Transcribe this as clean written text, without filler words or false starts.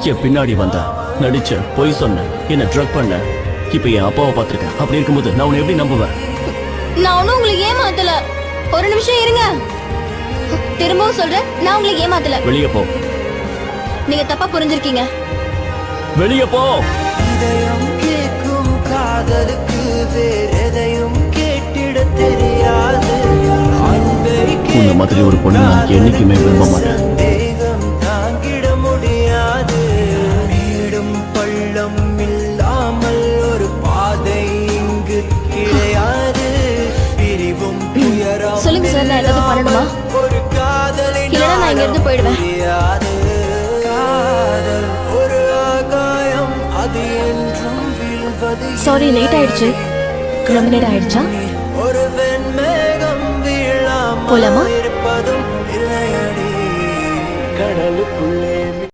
என் பின்னாடி வந்த நடிச்ச பொய் சொன்ன என்ன ட்ரக் பண்ண இப்ப என் அப்பாவை பார்த்திருக்கேன். அப்படி இருக்கும்போது நான் உன்னை எப்படி நம்புவேன்? நான் ஒன்னும் உங்களுக்கு ஏமாத்தல. ஒரு நிமிஷம் இருங்க, திரும்பவும் சொல்றேன், நான் உங்களுக்கு ஏமாத்தல. வெளியே போ. நீங்க தப்பா புரிஞ்சிருக்கீங்க. வெளியே போ. இதயம் கேட்கும் காதலுக்கு வேற எதையும் கேட்டிட தெரியாது. உன்ன மாதிரி ஒரு பொண்ணு நான் என்னைக்குமே விரும்ப மாட்டேன். சந்தேகம் தாங்கிட முடியாது. மேடும் பள்ளம் இல்லாமல் ஒரு பாதை இங்கு கிடையாது. பிரிவும் துயரம் சொல்லுங்க சார், நான் ஏதாவது பண்ணணுமா? ஒரு காதலின் இல்லைன்னா நான் இங்க இருந்து போயிடுவேன். காதல் ஒரு ஆகாயம், அது என்றும் வீழ்வது. சாரி, லேட் ஆயிடுச்சு. ரொம்ப நேரம் ஆயிடுச்சா? ஒரு வெண்மேகம் வீழாமல் போலாமா?